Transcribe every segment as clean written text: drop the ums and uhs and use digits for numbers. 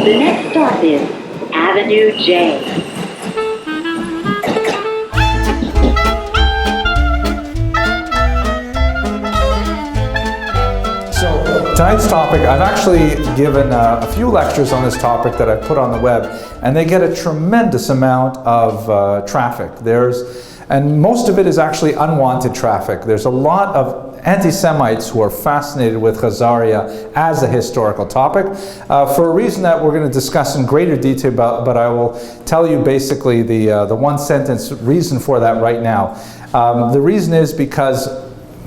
The next stop is Avenue J. Tonight's topic, I've actually given a few lectures on this topic that I put on the web, and they get a tremendous amount of traffic. And most of it is actually unwanted traffic. There's a lot of anti-Semites who are fascinated with Khazaria as a historical topic for a reason that we're going to discuss in greater detail, but I will tell you basically the one-sentence reason for that right now. The reason is because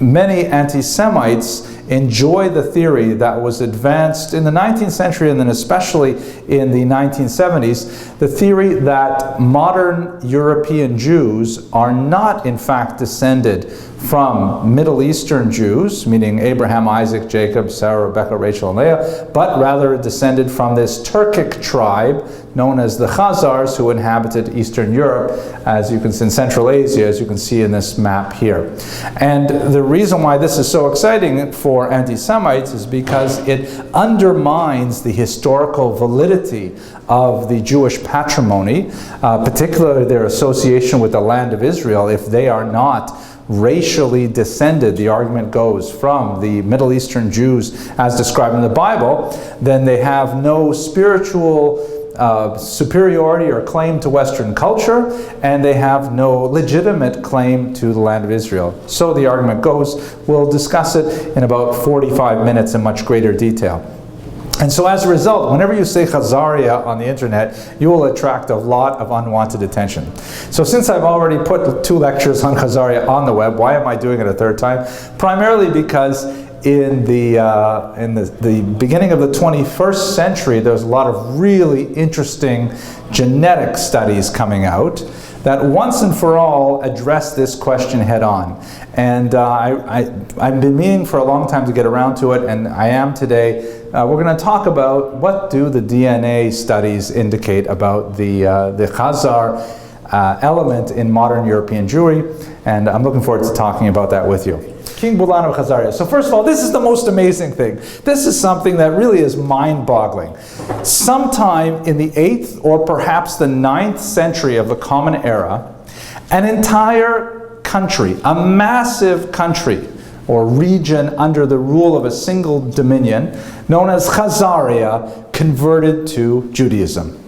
many anti-Semites enjoy the theory that was advanced in the 19th century and then especially in the 1970s, the theory that modern European Jews are not in fact descended from Middle Eastern Jews, meaning Abraham, Isaac, Jacob, Sarah, Rebecca, Rachel, and Leah, but rather descended from this Turkic tribe known as the Khazars who inhabited Eastern Europe, as you can see in Central Asia, as you can see in this map here. And the reason why this is so exciting for anti-Semites is because it undermines the historical validity of the Jewish patrimony, particularly their association with the land of Israel, if they are not racially descended, the argument goes, from the Middle Eastern Jews as described in the Bible, then they have no spiritual superiority or claim to Western culture, and they have no legitimate claim to the land of Israel. So the argument goes. We'll discuss it in about 45 minutes in much greater detail. And so as a result, whenever you say Khazaria on the internet, you will attract a lot of unwanted attention. So since I've already put 2 lectures on Khazaria on the web, why am I doing it a 3rd time? Primarily because in the beginning of the 21st century, there's a lot of really interesting genetic studies coming out that once and for all address this question head on. And I've been meaning for a long time to get around to it, and I am today. We're going to talk about what do the DNA studies indicate about the Khazar element in modern European Jewry, and I'm looking forward to talking about that with you. King Bulan of Khazaria. So first of all, this is the most amazing thing. This is something that really is mind-boggling. Sometime in the 8th or perhaps the 9th century of the Common Era, an entire country, a massive country or region under the rule of a single dominion, known as Khazaria, converted to Judaism.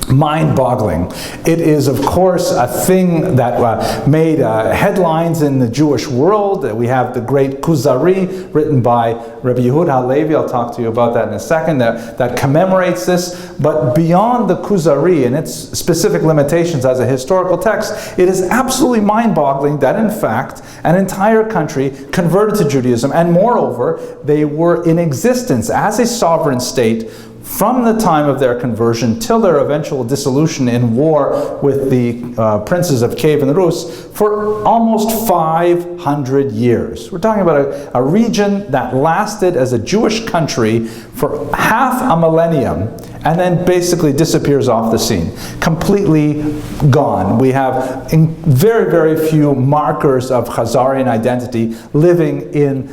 Mind-boggling. It is, of course, a thing that made headlines in the Jewish world. We have the great Kuzari, written by Rabbi Yehuda Hal-Levi. I'll talk to you about that in a second, that commemorates this. But beyond the Kuzari and its specific limitations as a historical text, it is absolutely mind-boggling that, in fact, an entire country converted to Judaism, and moreover, they were in existence as a sovereign state from the time of their conversion till their eventual dissolution in war with the princes of Kiev and Rus for almost 500 years. We're talking about a region that lasted as a Jewish country for half a millennium and then basically disappears off the scene. Completely gone. We have very, very few markers of Khazarian identity living in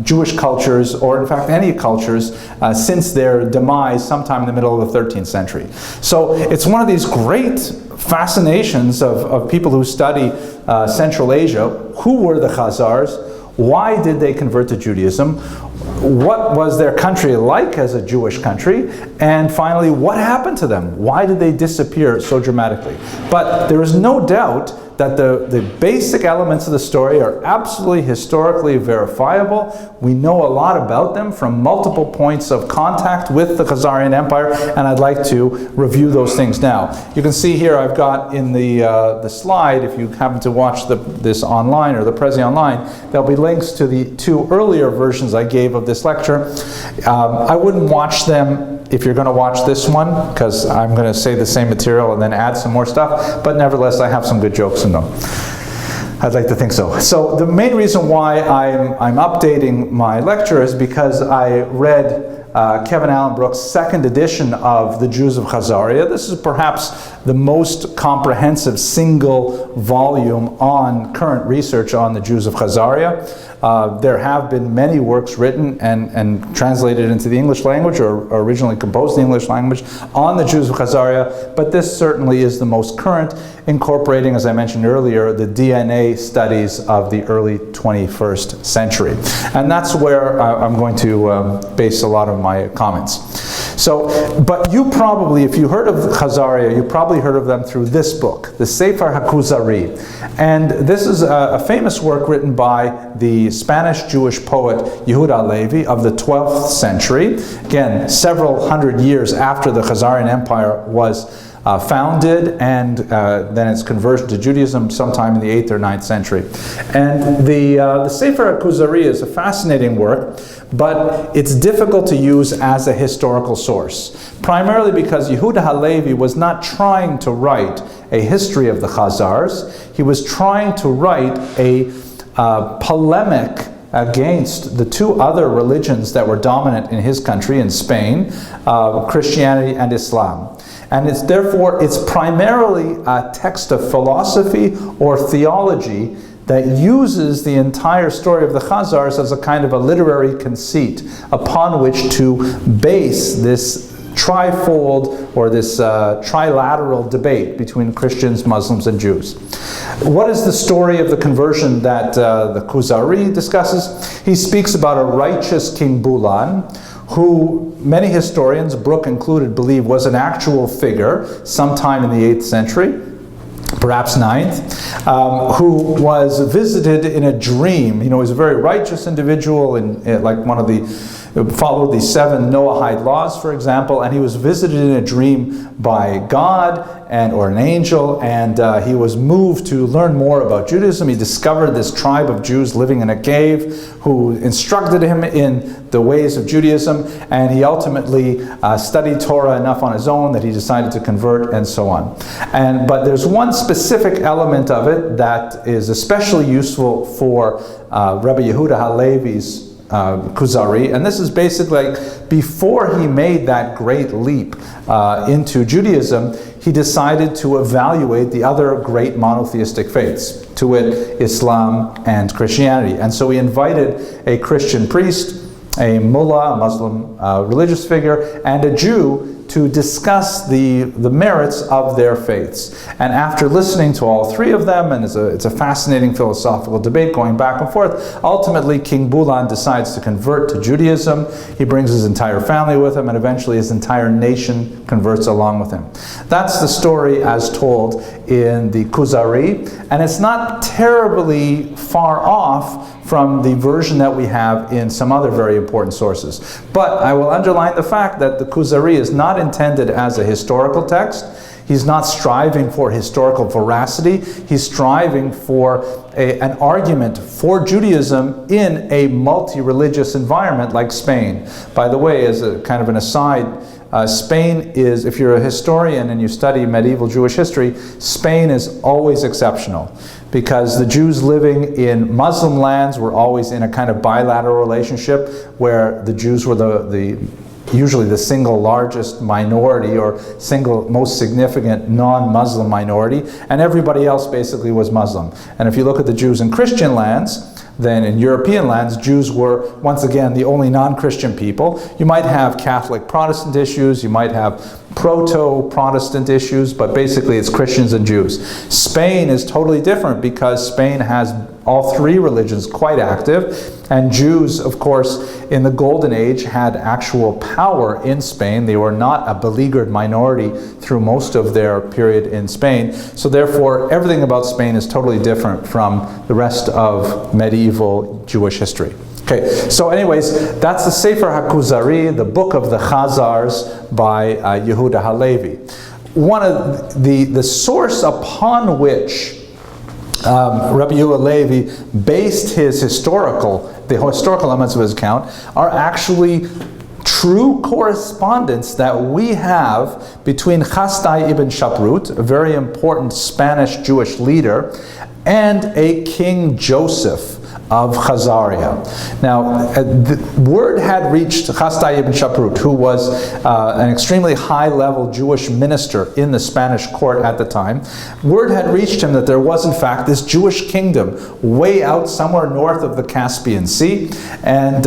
Jewish cultures, or in fact any cultures, since their demise sometime in the middle of the 13th century. So it's one of these great fascinations of people who study Central Asia. Who were the Khazars? Why did they convert to Judaism? What was their country like as a Jewish country? And finally, what happened to them? Why did they disappear so dramatically? But there is no doubt that the basic elements of the story are absolutely historically verifiable. We know a lot about them from multiple points of contact with the Khazarian Empire, and I'd like to review those things now. You can see here I've got in the slide, if you happen to watch this online or the Prezi online, there'll be links to the 2 earlier versions I gave of this lecture. I wouldn't watch them if you're going to watch this one, because I'm going to say the same material and then add some more stuff, but nevertheless I have some good jokes in them. I'd like to think so. So the main reason why I'm updating my lecture is because I read Kevin Allen Brooks' second edition of The Jews of Khazaria. This is perhaps the most comprehensive single volume on current research on the Jews of Khazaria. There have been many works written and translated into the English language, or originally composed in the English language, on the Jews of Khazaria, but this certainly is the most current, incorporating, as I mentioned earlier, the DNA studies of the early 21st century. And that's where I'm going to base a lot of my comments. So, but you probably, if you heard of Khazaria, you probably heard of them through this book, the Sefer HaKuzari. And this is a famous work written by the Spanish Jewish poet Yehuda Halevi of the 12th century. Again, several hundred years after the Khazarian Empire was founded, and then its conversion to Judaism sometime in the 8th or 9th century. And the Sefer HaKuzari is a fascinating work, but it's difficult to use as a historical source, primarily because Yehuda Halevi was not trying to write a history of the Khazars. He was trying to write a polemic against the two other religions that were dominant in his country, in Spain, Christianity and Islam. And it's primarily a text of philosophy or theology that uses the entire story of the Khazars as a kind of a literary conceit upon which to base this trifold or this trilateral debate between Christians, Muslims, and Jews. What is the story of the conversion that the Kuzari discusses? He speaks about a righteous King Bulan, who many historians, Brooke included, believe was an actual figure sometime in the 8th century, perhaps 9th, who was visited in a dream. You know, he was a very righteous individual, and like one of the followed the 7 Noahide laws, for example, and he was visited in a dream by God or an angel, and he was moved to learn more about Judaism. He discovered this tribe of Jews living in a cave who instructed him in the ways of Judaism, and he ultimately studied Torah enough on his own that he decided to convert, and so on. But there's one specific element of it that is especially useful for Rabbi Yehuda Halevi's Kuzari, and this is basically like before he made that great leap into Judaism, he decided to evaluate the other great monotheistic faiths, to wit, Islam and Christianity. And so he invited a Christian priest, a mullah, a Muslim religious figure, and a Jew to discuss the merits of their faiths. And after listening to all three of them, and it's a fascinating philosophical debate going back and forth, ultimately King Bulan decides to convert to Judaism. He brings his entire family with him, and eventually his entire nation converts along with him. That's the story as told in the Kuzari, and it's not terribly far off from the version that we have in some other very important sources. But I will underline the fact that the Kuzari is not intended as a historical text. He's not striving for historical veracity. He's striving for an argument for Judaism in a multi-religious environment like Spain. By the way, as a kind of an aside, Spain is, if you're a historian and you study medieval Jewish history, Spain is always exceptional, because the Jews living in Muslim lands were always in a kind of bilateral relationship where the Jews were usually the single largest minority or single most significant non-Muslim minority, and everybody else basically was Muslim. And if you look at the Jews in Christian lands, then in European lands, Jews were, once again, the only non-Christian people. You might have Catholic Protestant issues, you might have proto-Protestant issues, but basically it's Christians and Jews. Spain is totally different because Spain has all three religions quite active, and Jews, of course, in the Golden Age had actual power in Spain. They were not a beleaguered minority through most of their period in Spain. So therefore, everything about Spain is totally different from the rest of medieval Jewish history. Okay, so anyways, that's the Sefer HaKuzari, the book of the Khazars by Yehuda Halevi. One of the source upon which Rabbi Yehuda Halevi based the historical elements of his account are actually true correspondence that we have between Chasdai ibn Shaprut, a very important Spanish Jewish leader, and a King Joseph of Khazaria. Now, the word had reached Chastai ibn Shaprut, who was an extremely high-level Jewish minister in the Spanish court at the time. Word had reached him that there was, in fact, this Jewish kingdom way out somewhere north of the Caspian Sea, and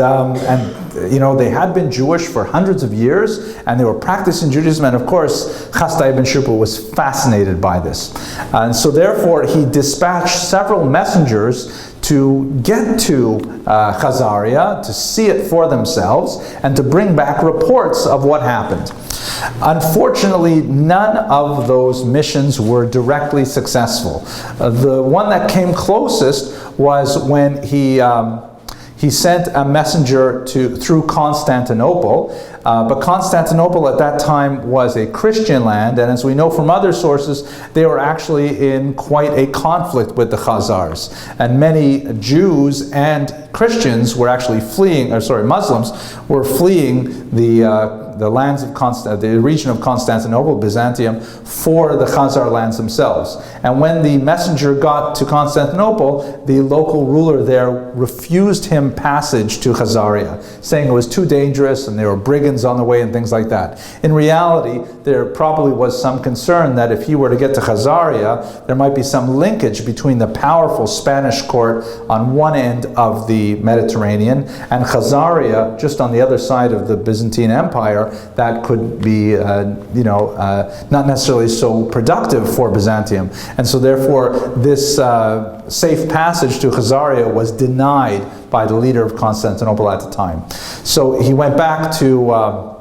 you know, they had been Jewish for hundreds of years, and they were practicing Judaism, and of course, Chastai ibn Shaprut was fascinated by this. And so therefore, he dispatched several messengers to get to Khazaria, to see it for themselves, and to bring back reports of what happened. Unfortunately, none of those missions were directly successful. The one that came closest was when he sent a messenger through Constantinople, but Constantinople at that time was a Christian land, and as we know from other sources, they were actually in quite a conflict with the Khazars. And many Jews and Christians were actually fleeing, Muslims were fleeing the lands of the region of Constantinople, Byzantium, for the Khazar lands themselves. And when the messenger got to Constantinople, the local ruler there refused him passage to Khazaria, saying it was too dangerous and there were brigands on the way and things like that. In reality, there probably was some concern that if he were to get to Khazaria, there might be some linkage between the powerful Spanish court on one end of the Mediterranean and Khazaria just on the other side of the Byzantine Empire. That could be, not necessarily so productive for Byzantium. And so therefore, this safe passage to Khazaria was denied by the leader of Constantinople at the time. So he went back to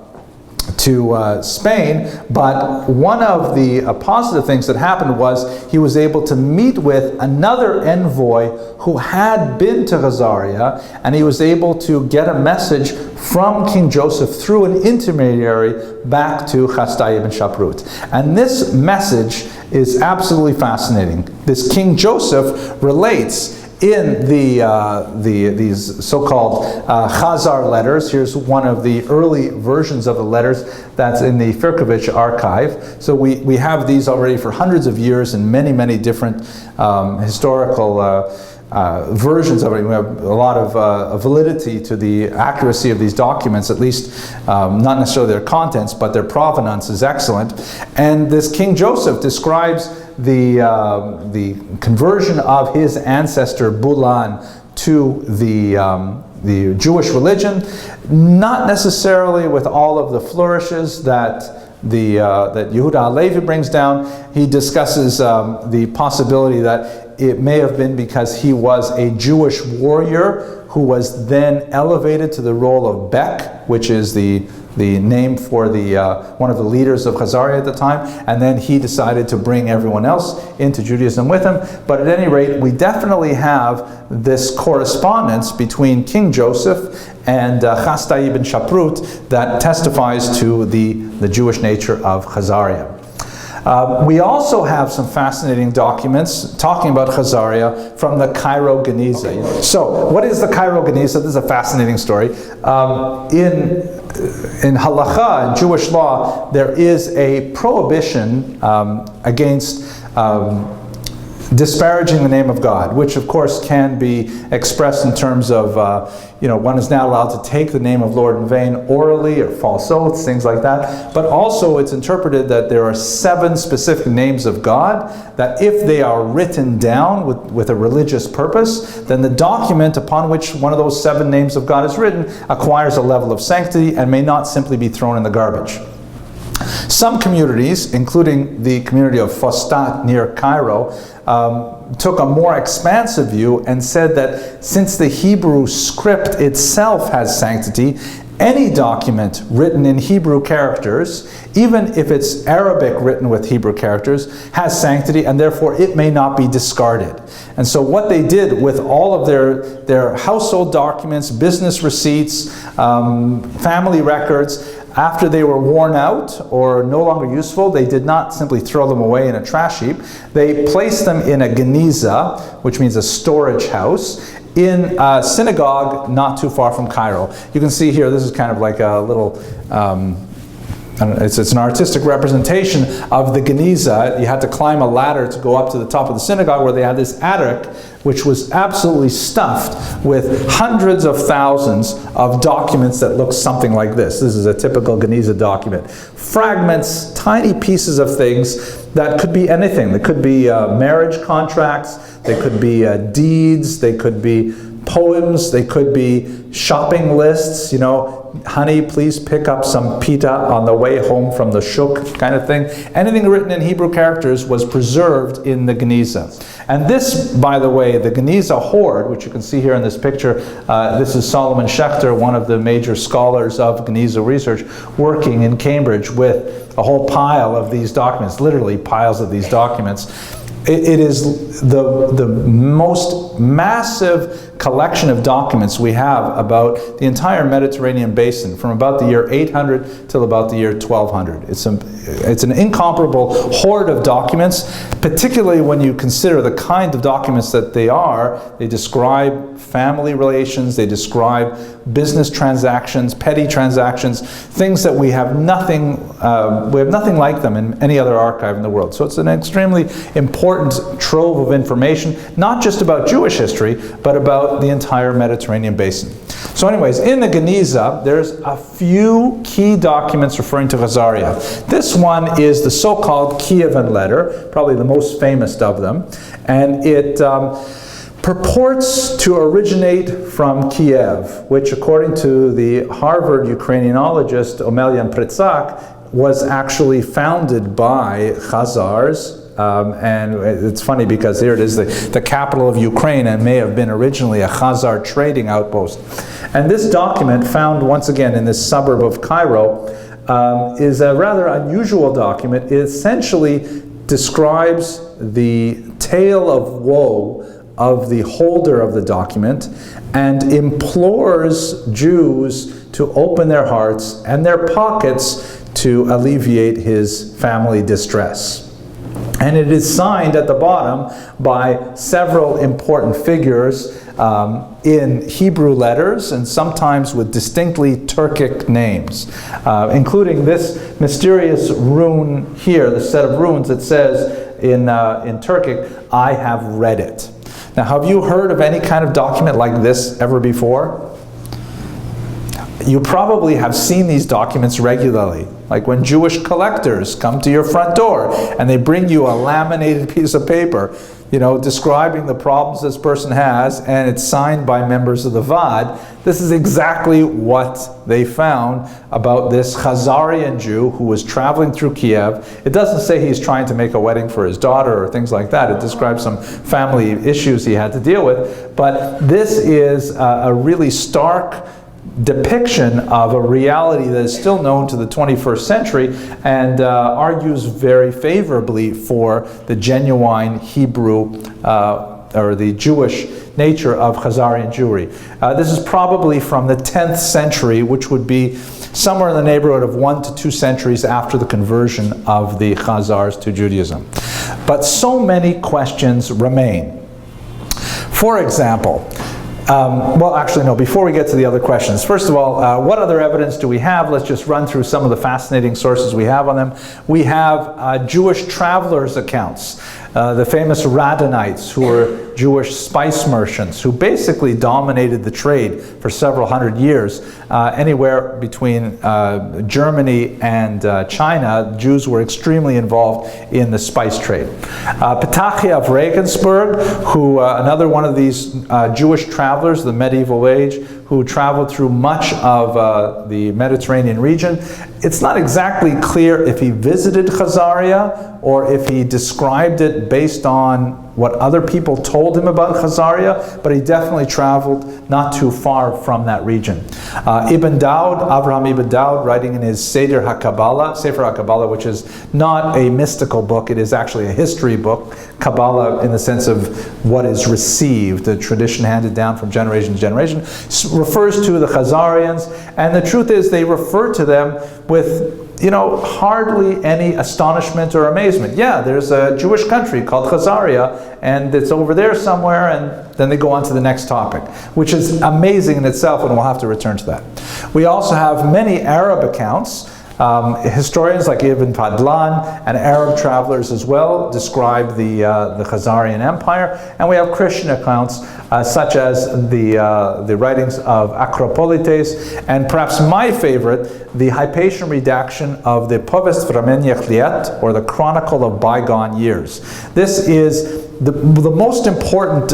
Spain, but one of the positive things that happened was he was able to meet with another envoy who had been to Khazaria, and he was able to get a message from King Joseph through an intermediary back to Chastai ibn Shaprut. And this message is absolutely fascinating. This King Joseph relates in these so-called Khazar letters. Here's one of the early versions of the letters that's in the Firkovich archive. So we have these already for hundreds of years in many different historical versions of it. We have a lot of validity to the accuracy of these documents, at least not necessarily their contents, but their provenance is excellent. And this King Joseph describes the conversion of his ancestor Bulan to the Jewish religion, not necessarily with all of the flourishes that Yehuda Hal-Levi brings down. He discusses the possibility that it may have been because he was a Jewish warrior who was then elevated to the role of Bek, which is the name for one of the leaders of Khazaria at the time, and then he decided to bring everyone else into Judaism with him. But at any rate, we definitely have this correspondence between King Joseph and Chastai ibn Shaprut that testifies to the Jewish nature of Khazaria. We also have some fascinating documents talking about Khazaria from the Cairo geniza. So, what is the Cairo geniza? This is a fascinating story. In halakha, in Jewish law, there is a prohibition against disparaging the name of God, which of course can be expressed in terms of, one is not allowed to take the name of Lord in vain orally or false oaths, things like that. But also it's interpreted that there are 7 specific names of God that if they are written down with a religious purpose, then the document upon which one of those 7 names of God is written acquires a level of sanctity and may not simply be thrown in the garbage. Some communities, including the community of Fostat near Cairo, took a more expansive view and said that since the Hebrew script itself has sanctity, any document written in Hebrew characters, even if it's Arabic written with Hebrew characters, has sanctity, and therefore it may not be discarded. And so what they did with all of their household documents, business receipts, family records, after they were worn out or no longer useful, they did not simply throw them away in a trash heap. They placed them in a geniza, which means a storage house, in a synagogue not too far from Cairo. You can see here, this is kind of like a little, it's an artistic representation of the geniza. You had to climb a ladder to go up to the top of the synagogue where they had this attic which was absolutely stuffed with hundreds of thousands of documents that look something like this. This is a typical geniza document. Fragments, tiny pieces of things that could be anything. They could be marriage contracts, they could be deeds, they could be poems, they could be shopping lists, you know, honey, please pick up some pita on the way home from the shuk, kind of thing. Anything written in Hebrew characters was preserved in the geniza. And this, by the way, the geniza hoard, which you can see here in this picture, this is Solomon Schechter, one of the major scholars of geniza research, working in Cambridge with a whole pile of these documents, literally piles of these documents. It is the most massive collection of documents we have about the entire Mediterranean basin from about the year 800 till about the year 1200. It's an incomparable hoard of documents, particularly when you consider the kind of documents that they are. They describe family relations, they describe business transactions, petty transactions, things that we have nothing like them in any other archive in the world. So it's an extremely important trove of information, not just about Jewish history, but about the entire Mediterranean basin. So anyways, in the geniza, there's a few key documents referring to Khazaria. This one is the so-called Kievan letter, probably the most famous of them, and it purports to originate from Kiev, which according to the Harvard Ukrainianologist Omelian Pritsak was actually founded by Khazars. And it's funny because here it is, the capital of Ukraine, and may have been originally a Khazar trading outpost. And this document, found once again in this suburb of Cairo, is a rather unusual document. It essentially describes the tale of woe of the holder of the document and implores Jews to open their hearts and their pockets to alleviate his family distress. And it is signed at the bottom by several important figures in Hebrew letters and sometimes with distinctly Turkic names, including this mysterious rune here, the set of runes that says in Turkic, "I have read it." Now, have you heard of any kind of document like this ever before? You probably have seen these documents regularly. Like when Jewish collectors come to your front door and they bring you a laminated piece of paper, you know, describing the problems this person has, and it's signed by members of the Vaad. This is exactly what they found about this Khazarian Jew who was traveling through Kiev. It doesn't say he's trying to make a wedding for his daughter or things like that. It describes some family issues he had to deal with. But this is a really stark depiction of a reality that is still known to the 21st century and argues very favorably for the genuine Hebrew or the Jewish nature of Khazarian Jewry. This is probably from the 10th century, which would be somewhere in the neighborhood of 1 to 2 centuries after the conversion of the Khazars to Judaism. But so many questions remain. For example, well, actually, no, before we get to the other questions, first of all, what other evidence do we have? Let's just run through some of the fascinating sources we have on them. We have Jewish travelers' accounts. The famous Radhanites, who were Jewish spice merchants, who basically dominated the trade for several hundred years. Anywhere between Germany and China, Jews were extremely involved in the spice trade. Petachia of Regensburg, who another one of these Jewish travelers of the medieval age, who traveled through much of the Mediterranean region. It's not exactly clear if he visited Khazaria or if he described it based on what other people told him about Khazaria, but he definitely traveled not too far from that region. Ibn Dawud, Avraham Ibn Dawud, writing in his Sefer HaKabbalah, which is not a mystical book, it is actually a history book, Kabbalah in the sense of what is received, the tradition handed down from generation to generation, refers to the Khazarians, and the truth is they refer to them with hardly any astonishment or amazement. Yeah, there's a Jewish country called Khazaria, and it's over there somewhere, and then they go on to the next topic, which is amazing in itself, and we'll have to return to that. We also have many Arab accounts. Historians like Ibn Fadlan and Arab travelers as well describe the Khazarian Empire, and we have Christian accounts such as the writings of Acropolites, and perhaps my favorite, the Hypatian redaction of the Povest Vremeniach Liet, or the Chronicle of Bygone Years. This is the most important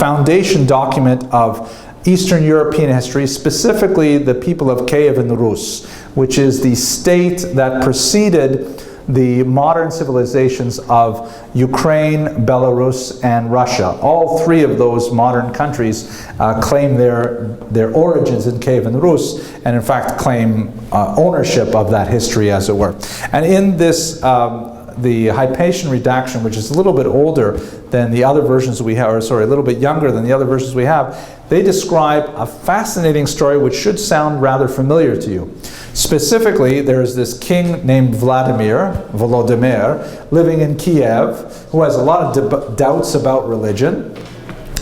foundation document of Eastern European history, specifically the people of Kiev and Rus, which is the state that preceded the modern civilizations of Ukraine, Belarus, and Russia. All three of those modern countries claim their origins in Kiev and Rus, and in fact claim ownership of that history, as it were. And in this, the Hypatian redaction, which is a little bit older than the other versions we have, or sorry, a little bit younger than the other versions we have, they describe a fascinating story which should sound rather familiar to you. Specifically, there is this king named Volodymyr, living in Kiev, who has a lot of doubts about religion,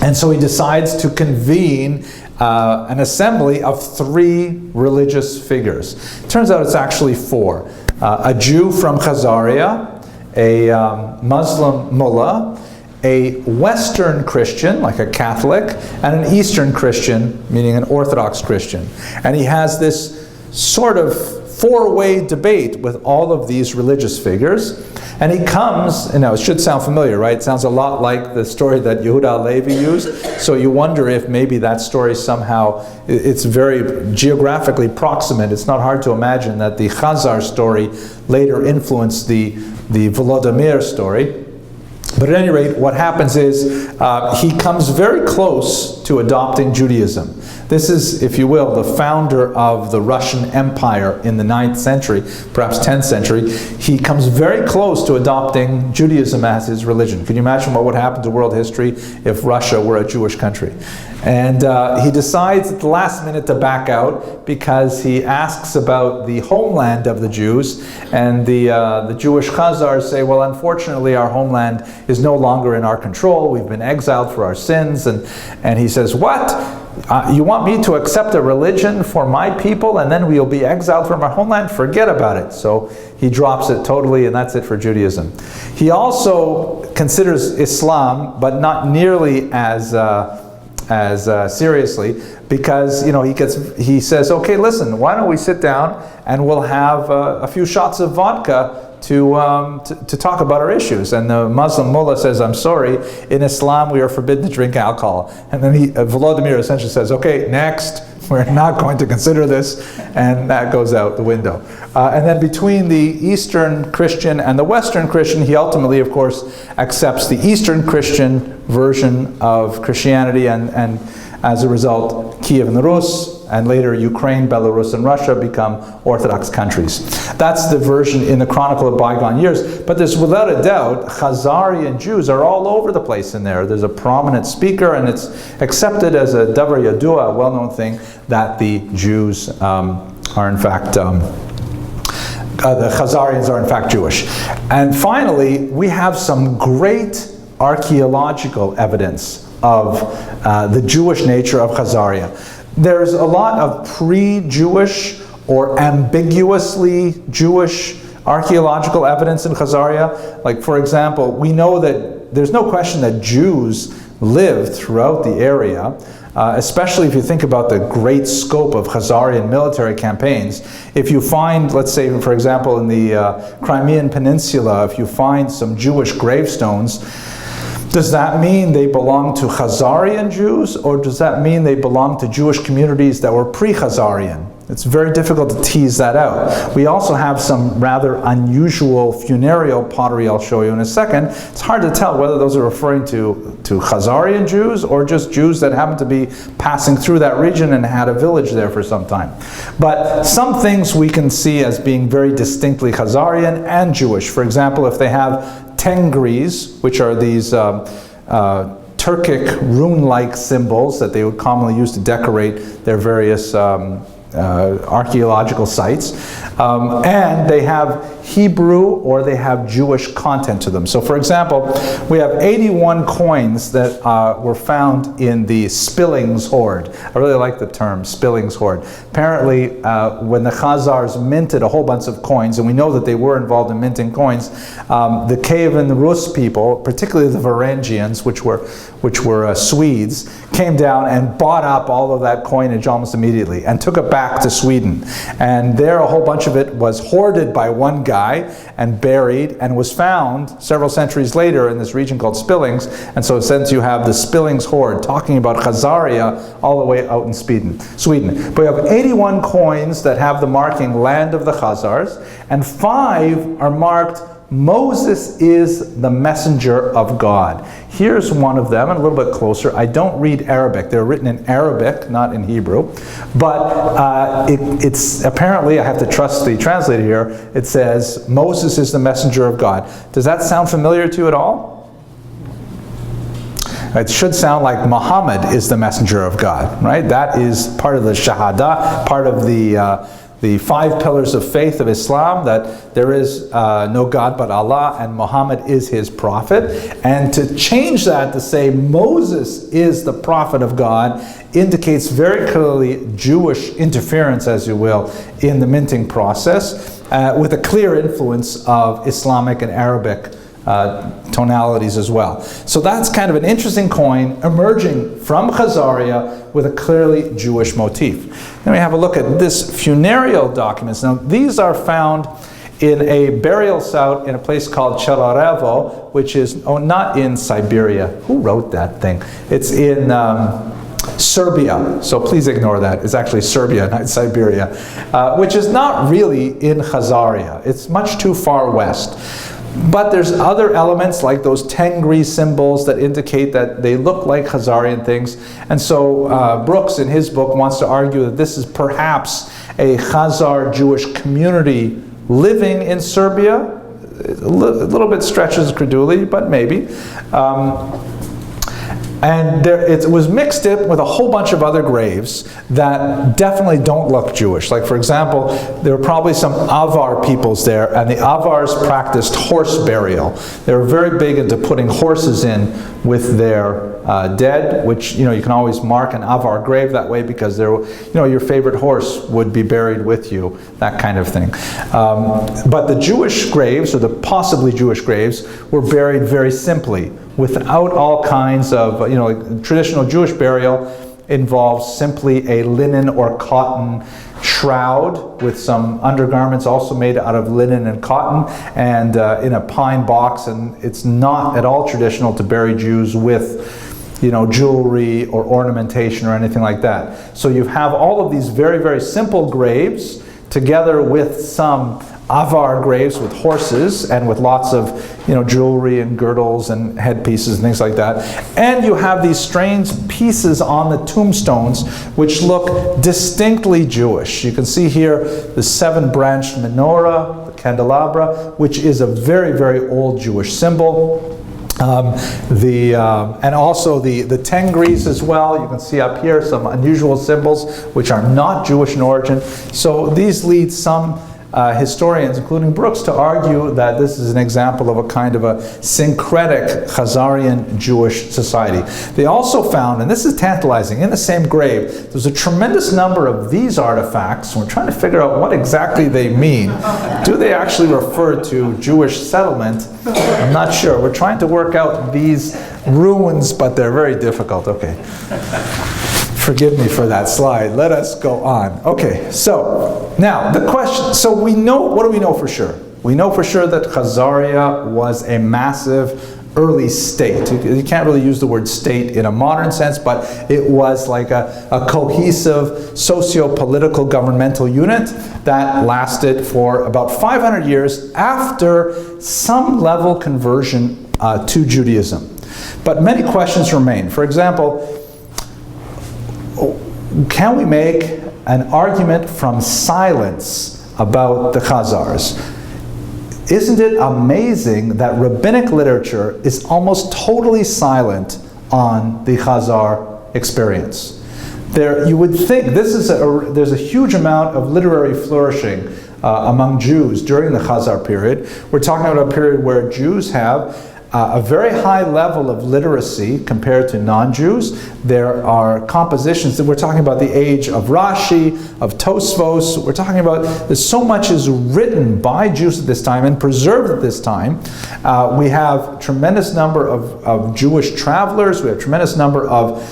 and so he decides to convene an assembly of 3 religious figures. Turns out it's actually 4. A Jew from Khazaria, a Muslim mullah, a Western Christian, like a Catholic, and an Eastern Christian, meaning an Orthodox Christian. And he has this sort of 4-way debate with all of these religious figures. And he comes, it should sound familiar, right? It sounds a lot like the story that Yehuda Hal-Levi used. So you wonder if maybe that story somehow, it's very geographically proximate. It's not hard to imagine that the Khazar story later influenced the Volodymyr story. But at any rate, what happens is he comes very close to adopting Judaism. This is, if you will, the founder of the Russian Empire in the 9th century, perhaps 10th century. He comes very close to adopting Judaism as his religion. Can you imagine what would happen to world history if Russia were a Jewish country? And he decides at the last minute to back out because he asks about the homeland of the Jews, and the Jewish Khazars say, well, unfortunately our homeland is no longer in our control. We've been exiled for our sins. And he says, what? You want me to accept a religion for my people and then we'll be exiled from our homeland? Forget about it. So he drops it totally, and that's it for Judaism. He also considers Islam, but not nearly as seriously, because he says, okay, listen, why don't we sit down and we'll have a few shots of vodka to talk about our issues. And the Muslim mullah says, I'm sorry, in Islam we are forbidden to drink alcohol. And then Volodymyr essentially says, okay, next, we're not going to consider this, and that goes out the window. And then between the Eastern Christian and the Western Christian, he ultimately, of course, accepts the Eastern Christian version of Christianity, and as a result, Kiev and Rus, and later Ukraine, Belarus, and Russia become Orthodox countries. That's the version in the Chronicle of Bygone Years. But there's, without a doubt, Khazarian Jews are all over the place in there. There's a prominent speaker, and it's accepted as a davar yadua, a well-known thing, that the Jews are in fact, the Khazarians are in fact Jewish. And finally, we have some great archaeological evidence of the Jewish nature of Khazaria. There's a lot of pre-Jewish or ambiguously Jewish archaeological evidence in Khazaria. Like, for example, we know that there's no question that Jews lived throughout the area, especially if you think about the great scope of Khazarian military campaigns. If you find, let's say, for example, in the Crimean Peninsula, if you find some Jewish gravestones, does that mean they belong to Khazarian Jews, or does that mean they belong to Jewish communities that were pre-Khazarian? It's very difficult to tease that out. We also have some rather unusual funereal pottery I'll show you in a second. It's hard to tell whether those are referring to Khazarian Jews or just Jews that happen to be passing through that region and had a village there for some time. But some things we can see as being very distinctly Khazarian and Jewish. For example, if they have tengris, which are these Turkic rune-like symbols that they would commonly use to decorate their various archaeological sites, and they have Hebrew or they have Jewish content to them. So for example, we have 81 coins that were found in the Spillings hoard. I really like the term, Spillings hoard. Apparently, when the Khazars minted a whole bunch of coins, and we know that they were involved in minting coins, the Kievan Rus people, particularly the Varangians, which were Swedes, came down and bought up all of that coinage almost immediately and took it back to Sweden. And there a whole bunch of it was hoarded by one guy and buried and was found several centuries later in this region called Spillings. And so since you have the Spillings hoard talking about Khazaria all the way out in Sweden. But we have 81 coins that have the marking land of the Khazars, and 5 are marked Moses is the messenger of God. Here's one of them, and a little bit closer. I don't read Arabic. They're written in Arabic, not in Hebrew. But it's apparently, I have to trust the translator here, it says, Moses is the messenger of God. Does that sound familiar to you at all? It should sound like Muhammad is the messenger of God, right? That is part of the Shahada, part of the 5 pillars of faith of Islam, that there is no God but Allah and Muhammad is his prophet. And to change that to say Moses is the prophet of God indicates very clearly Jewish interference, as you will, in the minting process, with a clear influence of Islamic and Arabic tonalities as well. So that's kind of an interesting coin emerging from Khazaria with a clearly Jewish motif. Then we have a look at this funereal documents. Now these are found in a burial site in a place called Chelarevo, which is not in Siberia. Who wrote that thing? It's in Serbia, so please ignore that. It's actually Serbia, not Siberia, which is not really in Khazaria. It's much too far west. But there's other elements like those Tengri symbols that indicate that they look like Khazarian things. And so Brooks, in his book, wants to argue that this is perhaps a Khazar Jewish community living in Serbia. A little bit stretches credulity, but maybe. And it was mixed in with a whole bunch of other graves that definitely don't look Jewish. Like for example, there were probably some Avar peoples there, and the Avars practiced horse burial. They were very big into putting horses in with their dead, which you can always mark an Avar grave that way because your favorite horse would be buried with you, that kind of thing. But the Jewish graves, or the possibly Jewish graves, were buried very simply, without all kinds of, like traditional Jewish burial involves simply a linen or cotton shroud with some undergarments also made out of linen and cotton, and in a pine box. And it's not at all traditional to bury Jews with jewelry or ornamentation or anything like that. So you have all of these very, very simple graves together with some Avar graves with horses and with lots of jewelry and girdles and headpieces and things like that. And you have these strange pieces on the tombstones which look distinctly Jewish. You can see here the 7-branched menorah, the candelabra, which is a very, very old Jewish symbol. And also the Tengris as well. You can see up here some unusual symbols which are not Jewish in origin. So these lead some historians, including Brooks, to argue that this is an example of a kind of a syncretic Khazarian Jewish society. They also found, and this is tantalizing, in the same grave, there's a tremendous number of these artifacts. We're trying to figure out what exactly they mean. Do they actually refer to Jewish settlement? I'm not sure. We're trying to work out these ruins, but they're very difficult. Okay. Forgive me for that slide. Let us go on. Okay, so now the question, so we know, what do we know for sure? We know for sure that Khazaria was a massive early state. You can't really use the word state in a modern sense, but it was like a cohesive socio-political governmental unit that lasted for about 500 years after some level conversion to Judaism. But many questions remain. For example, can we make an argument from silence about the Khazars? Isn't it amazing that rabbinic literature is almost totally silent on the Khazar experience? You would think there's a huge amount of literary flourishing among Jews during the Khazar period. We're talking about a period where Jews have a very high level of literacy compared to non-Jews. There are compositions that we're talking about the age of Rashi, of Tosfos. We're talking about there's so much is written by Jews at this time and preserved at this time. We have tremendous number of Jewish travelers. We have tremendous number of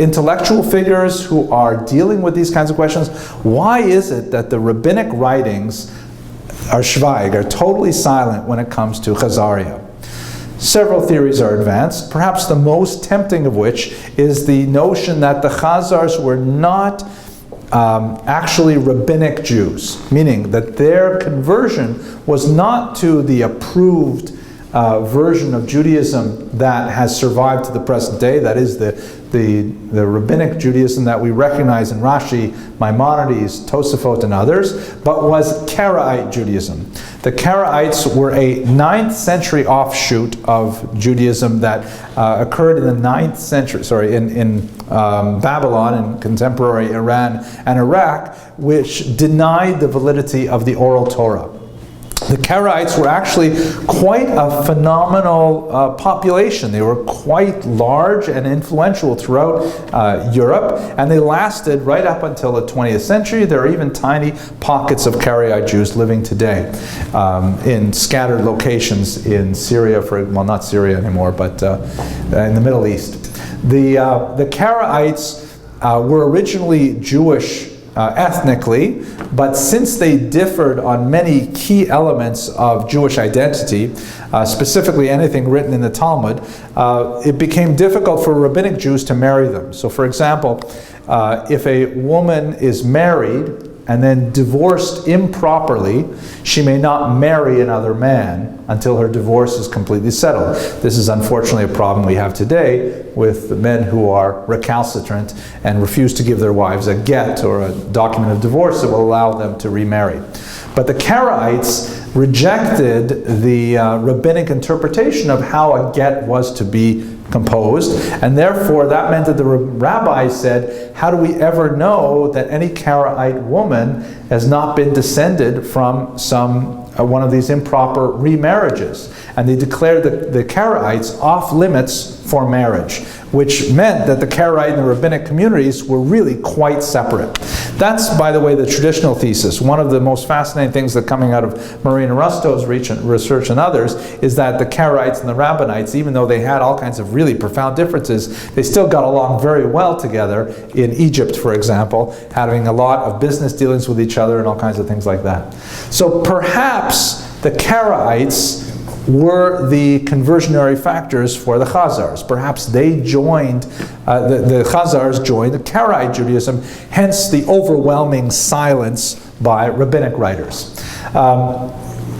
intellectual figures who are dealing with these kinds of questions. Why is it that the rabbinic writings are shvaig, are totally silent when it comes to Khazaria? Several theories are advanced, perhaps the most tempting of which is the notion that the Khazars were not actually rabbinic Jews, meaning that their conversion was not to the approved version of Judaism that has survived to the present day, that is the rabbinic Judaism that we recognize in Rashi, Maimonides, Tosafot, and others, but was Karaite Judaism. The Karaites were a 9th century offshoot of Judaism that occurred in the 9th century, in Babylon, in contemporary Iran and Iraq, which denied the validity of the oral Torah. The Karaites were actually quite a phenomenal population. They were quite large and influential throughout Europe, and they lasted right up until the 20th century. There are even tiny pockets of Karaite Jews living today in scattered locations in Syria, well, not Syria anymore, but in the Middle East. The Karaites were originally Jewish ethnically, but since they differed on many key elements of Jewish identity, specifically anything written in the Talmud, it became difficult for rabbinic Jews to marry them. So for example, if a woman is married and then divorced improperly, she may not marry another man until her divorce is completely settled. This is unfortunately a problem we have today with the men who are recalcitrant and refuse to give their wives a get or a document of divorce that will allow them to remarry. But the Karaites rejected the rabbinic interpretation of how a get was to be composed, and therefore that meant that the rabbis said, how do we ever know that any Karaite woman has not been descended from one of these improper remarriages? And they declared the Karaites off limits for marriage, which meant that the Karaite and the rabbinic communities were really quite separate. That's, by the way, the traditional thesis. One of the most fascinating things that coming out of Marina Rusto's research and others is that the Karaites and the Rabbinites, even though they had all kinds of really profound differences, they still got along very well together in Egypt, for example, having a lot of business dealings with each other and all kinds of things like that. So perhaps the Karaites were the conversionary factors for the Khazars. Perhaps they joined, the Khazars joined the Karaite Judaism, hence the overwhelming silence by rabbinic writers.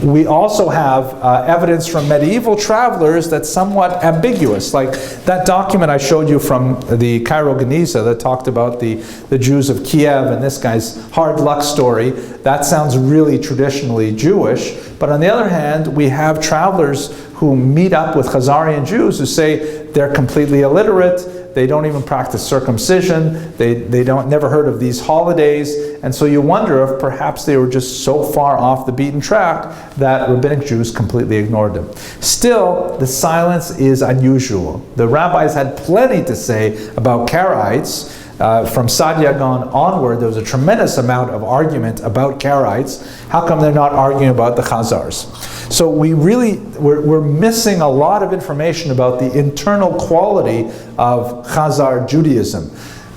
We also have evidence from medieval travelers that's somewhat ambiguous, like that document I showed you from the Cairo geniza that talked about the Jews of Kiev and this guy's hard luck story. That sounds really traditionally Jewish, but on the other hand, we have travelers who meet up with Khazarian Jews who say they're completely illiterate, they don't even practice circumcision, they don't never heard of these holidays, and so you wonder if perhaps they were just so far off the beaten track that rabbinic Jews completely ignored them. Still, the silence is unusual. The rabbis had plenty to say about Karaites. From Sadiagon onward, there was a tremendous amount of argument about Karaites. How come they're not arguing about the Khazars? So we're missing a lot of information about the internal quality of Khazar Judaism.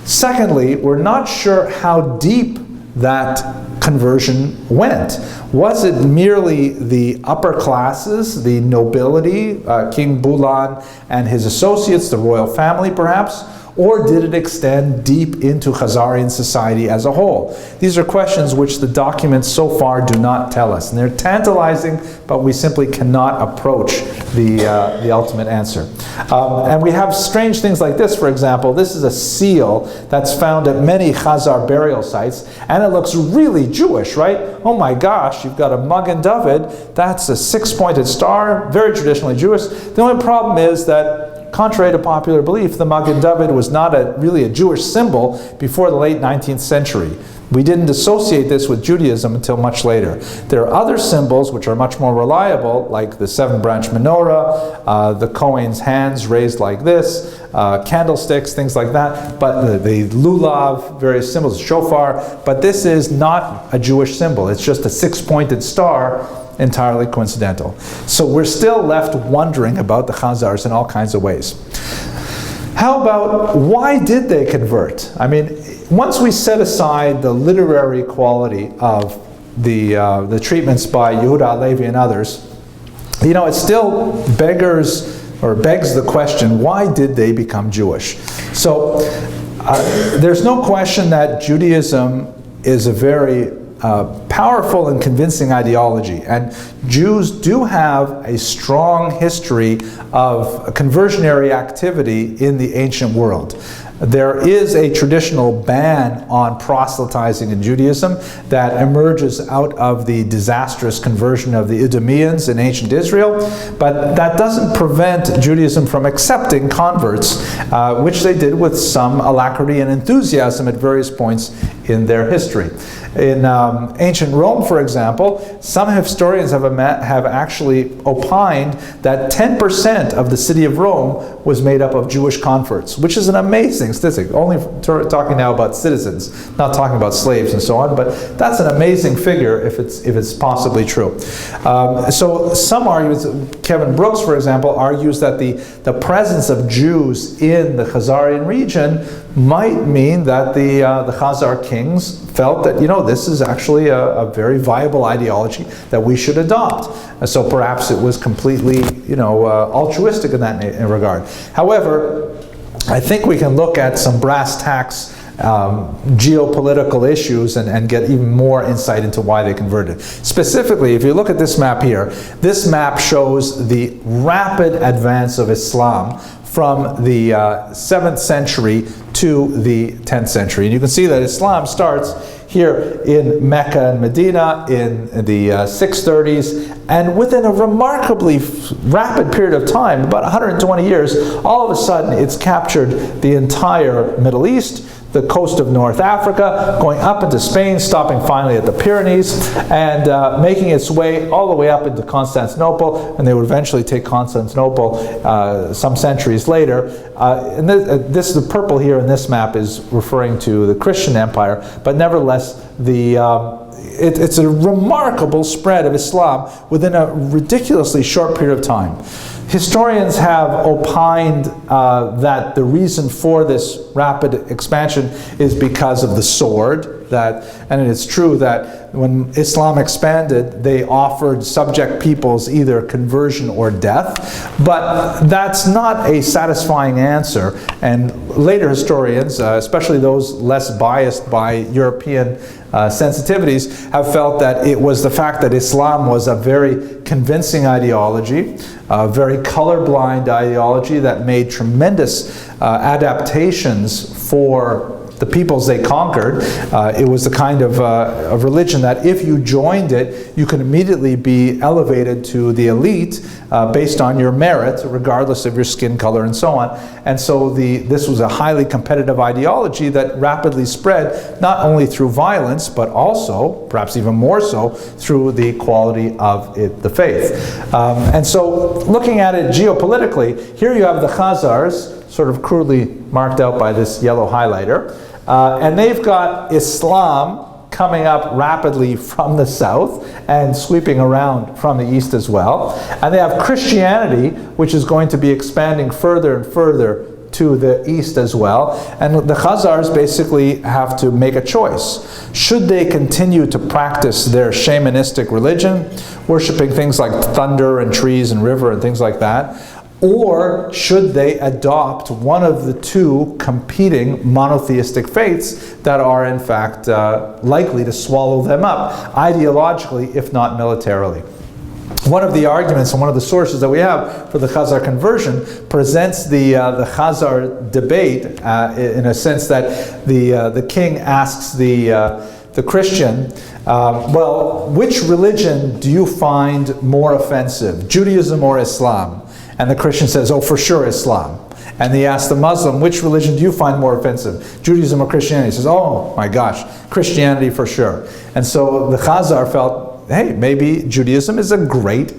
Secondly, we're not sure how deep that conversion went. Was it merely the upper classes, the nobility, King Bulan and his associates, the royal family perhaps? Or did it extend deep into Khazarian society as a whole? These are questions which the documents so far do not tell us. And they're tantalizing, but we simply cannot approach the ultimate answer. And we have strange things like this, for example. This is a seal that's found at many Khazar burial sites, and it looks really Jewish, right? Oh my gosh, you've got a Magen David, that's a 6-pointed star, very traditionally Jewish. The only problem is that contrary to popular belief, the Magen David was not really a Jewish symbol before the late 19th century. We didn't associate this with Judaism until much later. There are other symbols which are much more reliable, like the 7-branch menorah, the Kohen's hands raised like this, candlesticks, things like that, but the lulav, various symbols, shofar, but this is not a Jewish symbol. It's just a 6-pointed star, entirely coincidental. So we're still left wondering about the Khazars in all kinds of ways. How about, why did they convert? I mean, once we set aside the literary quality of the treatments by Yehuda Halevi and others, you know, it still begs the question, why did they become Jewish? So there's no question that Judaism is a very powerful and convincing ideology, and Jews do have a strong history of conversionary activity in the ancient world. There is a traditional ban on proselytizing in Judaism that emerges out of the disastrous conversion of the Idumeans in ancient Israel, but that doesn't prevent Judaism from accepting converts, which they did with some alacrity and enthusiasm at various points in their history. In ancient Rome, for example, some historians have actually opined that 10% of the city of Rome was made up of Jewish converts, which is an amazing statistic. Only talking now about citizens, not talking about slaves and so on, but that's an amazing figure if it's possibly true. So some arguments, Kevin Brooks, for example, argues that the presence of Jews in the Khazarian region might mean that the Khazar kings felt that, you know, this is actually a very viable ideology that we should adopt. So perhaps it was completely, you know, altruistic in that regard. However, I think we can look at some brass tacks geopolitical issues and get even more insight into why they converted. Specifically, if you look at this map here, this map shows the rapid advance of Islam from the 7th century to the 10th century. And you can see that Islam starts here in Mecca and Medina in the 630s, and within a remarkably rapid period of time, about 120 years, all of a sudden it's captured the entire Middle East, the coast of North Africa, going up into Spain, stopping finally at the Pyrenees, and making its way all the way up into Constantinople, and they would eventually take Constantinople some centuries later. And this, the purple here in this map is referring to the Christian Empire, but nevertheless, it's a remarkable spread of Islam within a ridiculously short period of time. Historians have opined that the reason for this rapid expansion is because of the sword. And it's true that when Islam expanded, they offered subject peoples either conversion or death, but that's not a satisfying answer. And later historians, especially those less biased by European sensitivities, have felt that it was the fact that Islam was a very convincing ideology, a very colorblind ideology that made tremendous adaptations for the peoples they conquered. It was the kind of religion that if you joined it, you could immediately be elevated to the elite based on your merit, regardless of your skin color and so on. And so this was a highly competitive ideology that rapidly spread, not only through violence, but also, perhaps even more so, through the quality of the faith. And so looking at it geopolitically, here you have the Khazars, sort of crudely marked out by this yellow highlighter. And they've got Islam coming up rapidly from the south and sweeping around from the east as well. And they have Christianity, which is going to be expanding further and further to the east as well. And the Khazars basically have to make a choice. Should they continue to practice their shamanistic religion, worshipping things like thunder and trees and river and things like that? Or should they adopt one of the two competing monotheistic faiths that are in fact likely to swallow them up, ideologically if not militarily? One of the arguments and one of the sources that we have for the Khazar conversion presents the Khazar debate in a sense that the king asks the Christian, well, which religion do you find more offensive, Judaism or Islam? And the Christian says, oh, for sure Islam. and he asked the Muslim, which religion do you find more offensive, Judaism or Christianity? He says, oh my gosh, Christianity for sure. And so the Khazar felt, hey, maybe Judaism is a great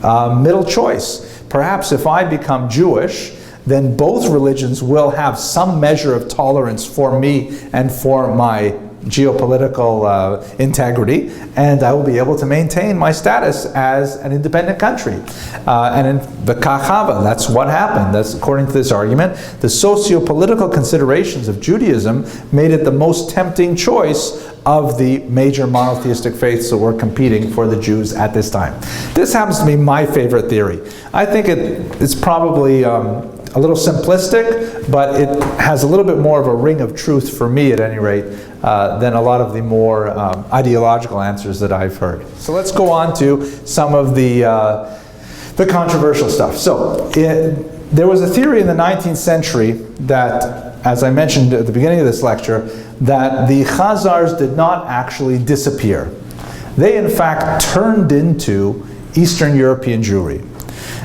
middle choice. Perhaps if I become Jewish, then both religions will have some measure of tolerance for me and for my geopolitical integrity, and I will be able to maintain my status as an independent country. And in the Kahava, that's what happened. That's according to this argument. The socio-political considerations of Judaism made it the most tempting choice of the major monotheistic faiths that were competing for the Jews at this time. This happens to be my favorite theory. I think it's probably a little simplistic, but it has a little bit more of a ring of truth for me, at any rate, than a lot of the more ideological answers that I've heard. So let's go on to some of the controversial stuff. So there was a theory in the 19th century that, as I mentioned at the beginning of this lecture, that the Khazars did not actually disappear. They in fact turned into Eastern European Jewry.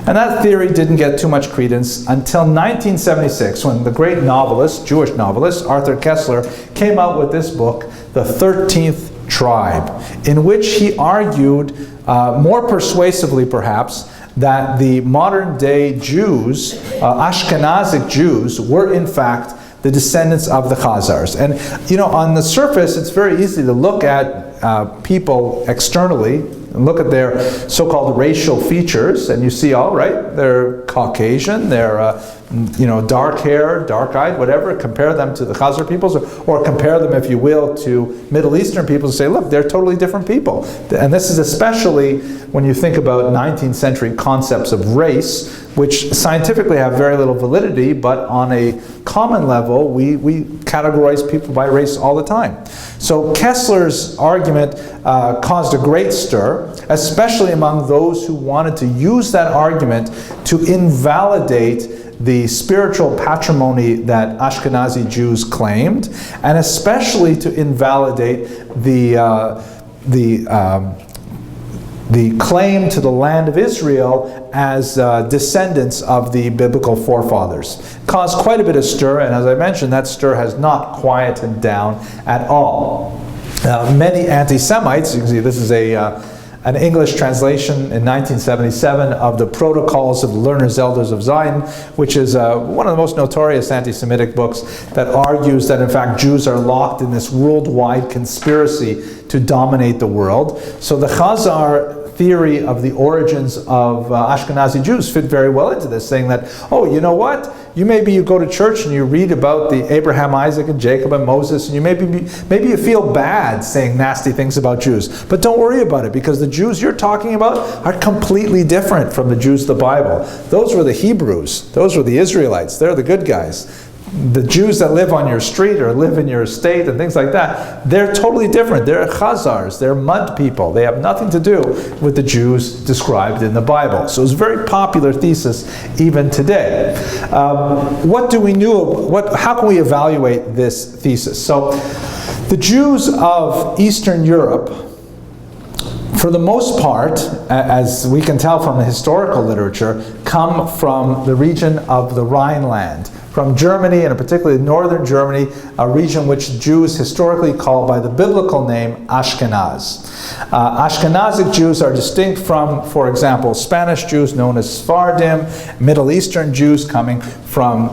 And that theory didn't get too much credence until 1976, when the great novelist, Jewish novelist, Arthur Koestler, came out with this book, The 13th Tribe, in which he argued, more persuasively perhaps, that the modern day Jews, Ashkenazic Jews, were in fact the descendants of the Khazars. And you know, on the surface, it's very easy to look at people externally and look at their so-called racial features, and you see, all right, they're Caucasian, they're dark hair, dark-eyed, whatever. Compare them to the Khazar peoples, or compare them, if you will, to Middle Eastern peoples, and say, look, they're totally different people. And this is especially when you think about 19th century concepts of race, which scientifically have very little validity, but on a common level, we categorize people by race all the time. So Koestler's argument caused a great stir, especially among those who wanted to use that argument to invalidate the spiritual patrimony that Ashkenazi Jews claimed, and especially to invalidate the claim to the land of Israel as descendants of the biblical forefathers. Caused quite a bit of stir, and as I mentioned, that stir has not quieted down at all. Many anti-Semites, you can see this is an English translation in 1977 of the Protocols of the Learners' Elders of Zion, which is one of the most notorious anti-Semitic books that argues that in fact Jews are locked in this worldwide conspiracy to dominate the world. So the Khazar theory of the origins of Ashkenazi Jews fit very well into this, saying that, oh, you know what? Maybe you go to church and you read about the Abraham, Isaac, and Jacob and Moses, and you maybe you feel bad saying nasty things about Jews. But don't worry about it, because the Jews you're talking about are completely different from the Jews of the Bible. Those were the Hebrews. Those were the Israelites. They're the good guys. The Jews that live on your street or live in your estate and things like that, they're totally different. They're Khazars. They're mud people. They have nothing to do with the Jews described in the Bible. So it's a very popular thesis even today. What do we know? How can we evaluate this thesis? So the Jews of Eastern Europe, for the most part, as we can tell from the historical literature, come from the region of the Rhineland, from Germany, and particularly northern Germany, a region which Jews historically call by the biblical name Ashkenaz. Ashkenazic Jews are distinct from, for example, Spanish Jews known as Sephardim, Middle Eastern Jews coming from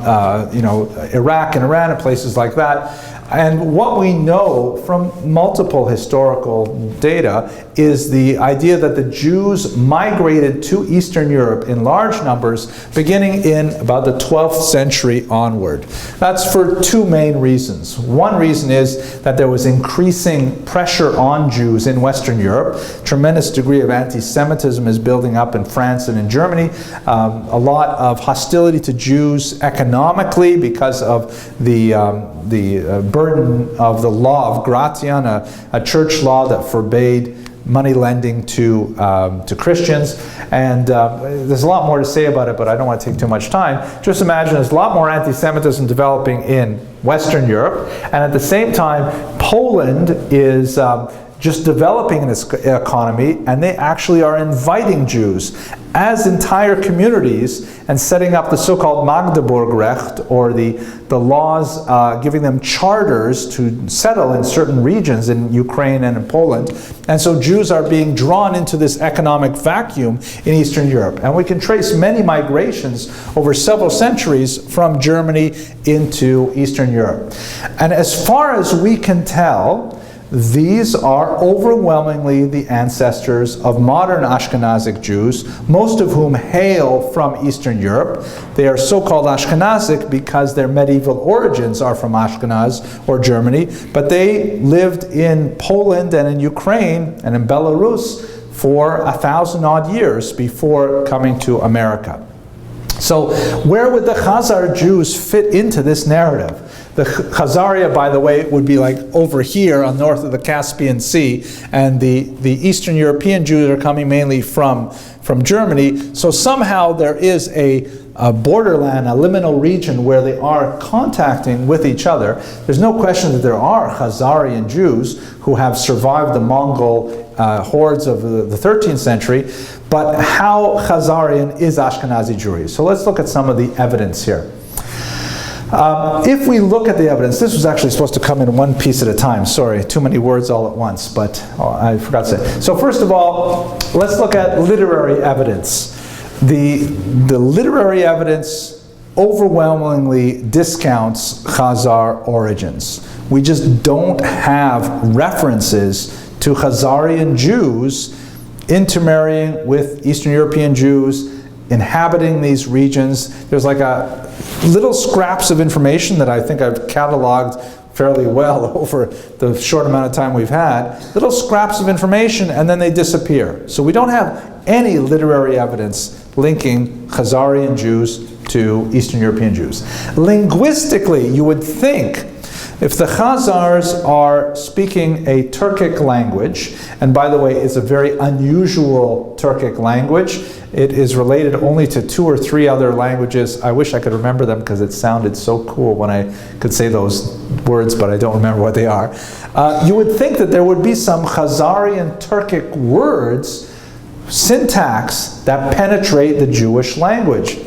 Iraq and Iran and places like that. And what we know from multiple historical data is the idea that the Jews migrated to Eastern Europe in large numbers beginning in about the 12th century onward. That's for two main reasons. One reason is that there was increasing pressure on Jews in Western Europe. Tremendous degree of anti-Semitism is building up in France and in Germany. A lot of hostility to Jews economically because of the burden of the law of Gratian, a church law that forbade money lending to Christians. And there's a lot more to say about it, but I don't want to take too much time. Just imagine there's a lot more anti-Semitism developing in Western Europe, and at the same time, Poland is just developing its economy, and they actually are inviting Jews as entire communities and setting up the so-called Magdeburgrecht, or the laws giving them charters to settle in certain regions in Ukraine and in Poland. And so Jews are being drawn into this economic vacuum in Eastern Europe. And we can trace many migrations over several centuries from Germany into Eastern Europe. And as far as we can tell, these are overwhelmingly the ancestors of modern Ashkenazic Jews, most of whom hail from Eastern Europe. They are so-called Ashkenazic because their medieval origins are from Ashkenaz or Germany, but they lived in Poland and in Ukraine and in Belarus for 1,000-odd years before coming to America. So where would the Khazar Jews fit into this narrative? The Khazaria, by the way, would be like over here on north of the Caspian Sea, and the Eastern European Jews are coming mainly from Germany. So somehow there is a borderland, a liminal region where they are contacting with each other. There's no question that there are Khazarian Jews who have survived the Mongol hordes of the 13th century, but how Khazarian is Ashkenazi Jewry? So let's look at some of the evidence here. If we look at the evidence, this was actually supposed to come in one piece at a time. Sorry, too many words all at once, but I forgot to say. So first of all, let's look at literary evidence. The literary evidence overwhelmingly discounts Khazar origins. We just don't have references to Khazarian Jews intermarrying with Eastern European Jews, inhabiting these regions. There's like a little scraps of information that I think I've cataloged fairly well over the short amount of time we've had. Little scraps of information, and then they disappear. So we don't have any literary evidence linking Khazarian Jews to Eastern European Jews. Linguistically, you would think if the Khazars are speaking a Turkic language, and by the way, it's a very unusual Turkic language. It is related only to 2 or 3 other languages. I wish I could remember them because it sounded so cool when I could say those words, but I don't remember what they are. You would think that there would be some Khazarian Turkic words, syntax, that penetrate the Jewish language.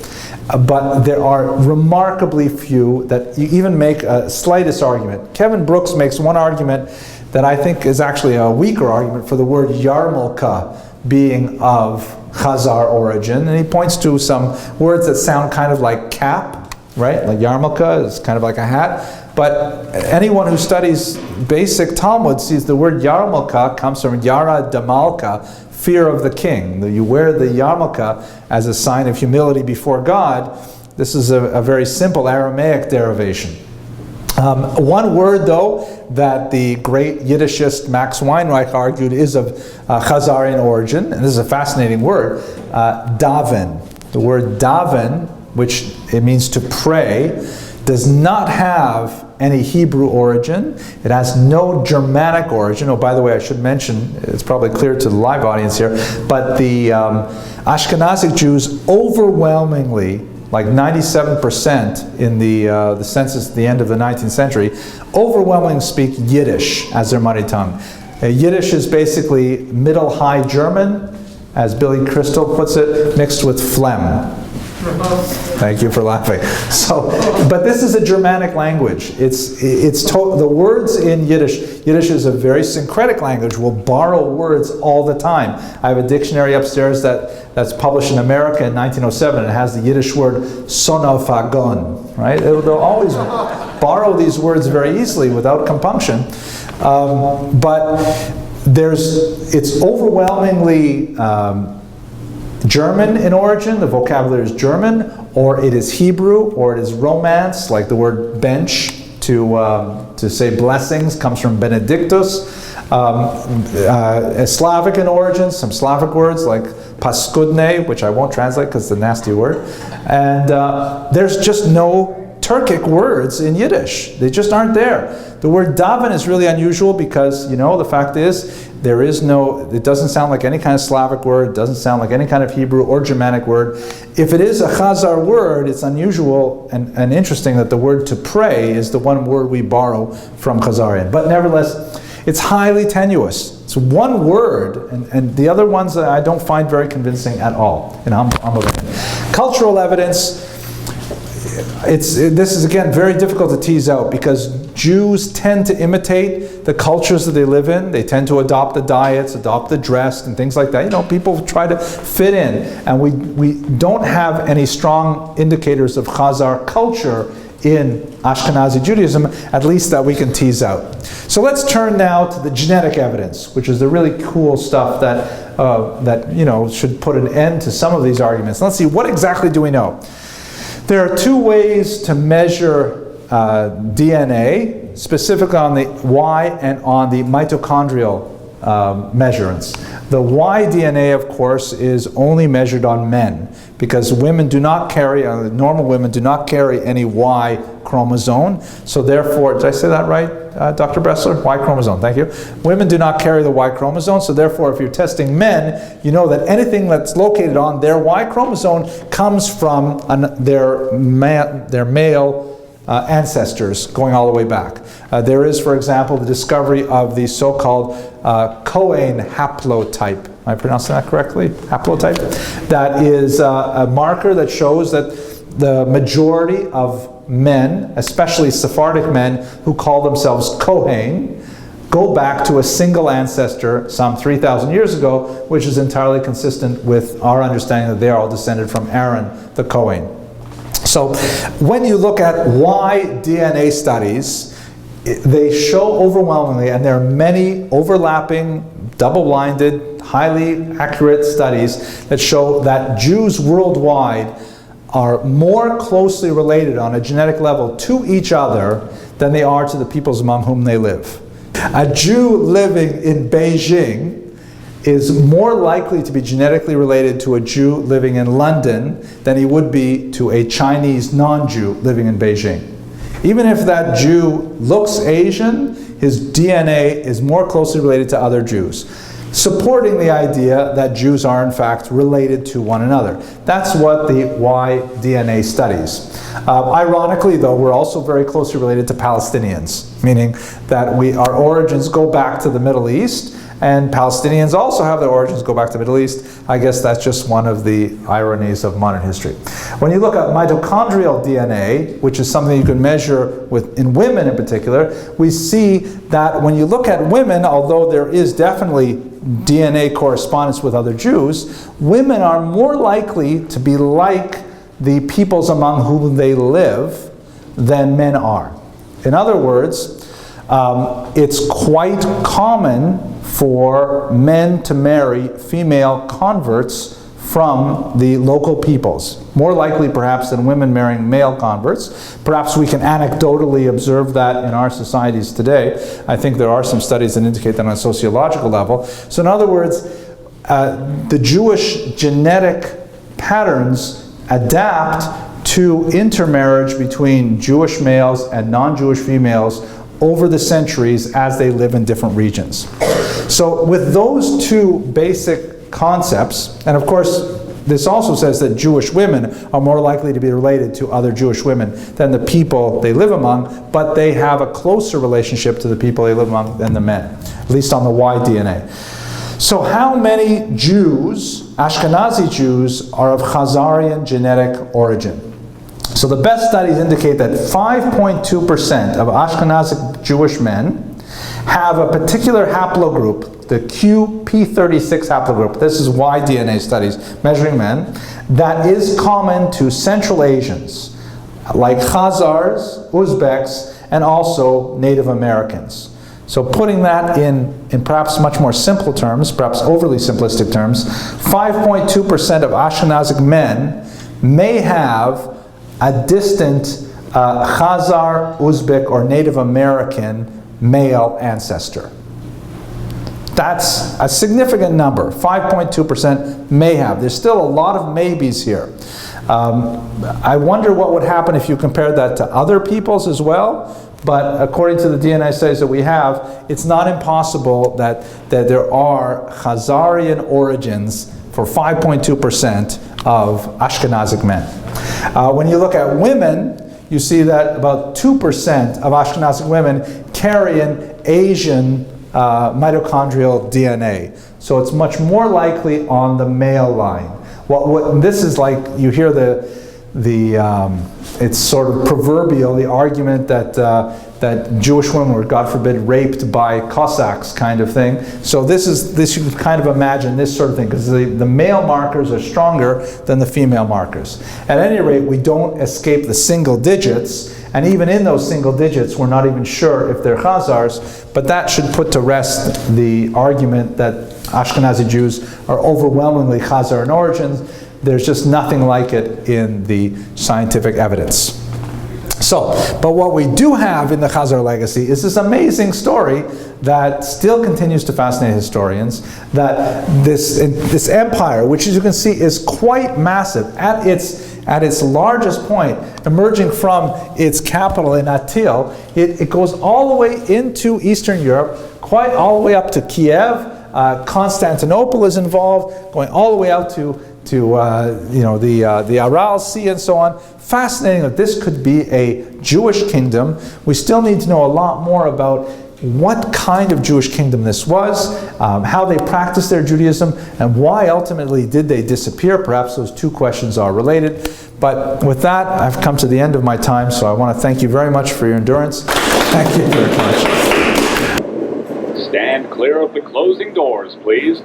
But there are remarkably few that you even make a slightest argument. Kevin Brooks makes one argument that I think is actually a weaker argument for the word yarmulke being of Khazar origin, and he points to some words that sound kind of like cap, right? Like yarmulke is kind of like a hat. But anyone who studies basic Talmud sees the word yarmulke comes from yara damalka, fear of the king. You wear the yarmulke as a sign of humility before God. This is a very simple Aramaic derivation. One word, though, that the great Yiddishist Max Weinreich argued is of Khazarian origin, and this is a fascinating word, daven. The word daven, which it means to pray, does not have any Hebrew origin. It has no Germanic origin. Oh, by the way, I should mention, it's probably clear to the live audience here, but the Ashkenazic Jews overwhelmingly, like 97% in the census at the end of the 19th century, overwhelmingly speak Yiddish as their mother tongue. Yiddish is basically Middle-High German, as Billy Crystal puts it, mixed with phlegm. Thank you for laughing. So, but this is a Germanic language. The words in Yiddish. Yiddish is a very syncretic language. We'll borrow words all the time. I have a dictionary upstairs that's published in America in 1907. It has the Yiddish word sonofagon. Right? They'll always borrow these words very easily without compunction. But it's overwhelmingly German in origin, the vocabulary is German, or it is Hebrew, or it is Romance, like the word bench to say blessings comes from Benedictus. Slavic in origin, some Slavic words like paskudne, which I won't translate because it's a nasty word. And there's just no Turkic words in Yiddish. They just aren't there. The word daven is really unusual because, the fact is, it doesn't sound like any kind of Slavic word, it doesn't sound like any kind of Hebrew or Germanic word. If it is a Khazar word, it's unusual and interesting that the word to pray is the one word we borrow from Khazarian. But nevertheless, it's highly tenuous. It's It's one word, and the other ones I don't find very convincing at all, in humble opinion. Cultural evidence, this is again very difficult to tease out because Jews tend to imitate the cultures that they live in. They tend to adopt the diets, adopt the dress, and things like that. You know, people try to fit in, and we don't have any strong indicators of Khazar culture in Ashkenazi Judaism, at least that we can tease out. So let's turn now to the genetic evidence, which is the really cool stuff that should put an end to some of these arguments. Let's see, what exactly do we know? There are two ways to measure DNA, specifically on the Y and on the mitochondrial measurements. The Y DNA, of course, is only measured on men because women do not carry, normal women do not carry any Y chromosome. So therefore, did I say that right, Dr. Bressler? Y chromosome, thank you. Women do not carry the Y chromosome, so therefore if you're testing men, you know that anything that's located on their Y chromosome comes from their male ancestors going all the way back. There is, for example, the discovery of the so-called Cohen haplotype. Am I pronouncing that correctly? Haplotype? That is a marker that shows that the majority of men, especially Sephardic men who call themselves Kohen, go back to a single ancestor some 3,000 years ago, which is entirely consistent with our understanding that they are all descended from Aaron the Kohen. So when you look at Y DNA studies, they show overwhelmingly, and there are many overlapping, double-blinded, highly accurate studies that show that Jews worldwide are more closely related on a genetic level to each other than they are to the peoples among whom they live. A Jew living in Beijing is more likely to be genetically related to a Jew living in London than he would be to a Chinese non-Jew living in Beijing. Even if that Jew looks Asian, his DNA is more closely related to other Jews, supporting the idea that Jews are in fact related to one another. That's what the Y DNA studies. Ironically though, we're also very closely related to Palestinians, meaning that our origins go back to the Middle East, and Palestinians also have their origins go back to the Middle East. I guess that's just one of the ironies of modern history. When you look at mitochondrial DNA, which is something you can measure in women in particular, we see that when you look at women, although there is definitely DNA correspondence with other Jews, women are more likely to be like the peoples among whom they live than men are. In other words, it's quite common for men to marry female converts from the local peoples. More likely perhaps than women marrying male converts. Perhaps we can anecdotally observe that in our societies today. I think there are some studies that indicate that on a sociological level. So in other words, the Jewish genetic patterns adapt to intermarriage between Jewish males and non-Jewish females over the centuries as they live in different regions. So with those two basic concepts, and of course this also says that Jewish women are more likely to be related to other Jewish women than the people they live among, but they have a closer relationship to the people they live among than the men, at least on the Y DNA. So how many Jews, Ashkenazi Jews, are of Khazarian genetic origin? So the best studies indicate that 5.2% of Ashkenazi Jewish men have a particular haplogroup, the QP36 haplogroup. This is Y DNA studies measuring men, that is common to Central Asians, like Khazars, Uzbeks, and also Native Americans. So putting that in perhaps much more simple terms, perhaps overly simplistic terms, 5.2% of Ashkenazic men may have a distant Khazar, Uzbek, or Native American male ancestor. That's a significant number. 5.2% may have. There's still a lot of maybes here. I wonder what would happen if you compared that to other peoples as well. But according to the DNA studies that we have, it's not impossible that there are Khazarian origins for 5.2% of Ashkenazic men. When you look at women, you see that about 2% of Ashkenazic women carry an Asian mitochondrial DNA. So it's much more likely on the male line. What this is like, you hear it's sort of proverbial, the argument that that Jewish women were, God forbid, raped by Cossacks kind of thing. So this you can kind of imagine this sort of thing, because the male markers are stronger than the female markers. At any rate, we don't escape the single digits, and even in those single digits, we're not even sure if they're Khazars, but that should put to rest the argument that Ashkenazi Jews are overwhelmingly Khazar in origins. There's just nothing like it in the scientific evidence. So, but what we do have in the Khazar legacy is this amazing story that still continues to fascinate historians, that this empire, which as you can see is quite massive, at its largest point, emerging from its capital in Atil, it goes all the way into Eastern Europe, quite all the way up to Kiev. Constantinople is involved, going all the way out to the Aral Sea and so on. Fascinating that this could be a Jewish kingdom. We still need to know a lot more about what kind of Jewish kingdom this was, how they practiced their Judaism, and why ultimately did they disappear. Perhaps those two questions are related. But with that, I've come to the end of my time, so I want to thank you very much for your endurance. Thank you very much. Stand clear of the closing doors, please.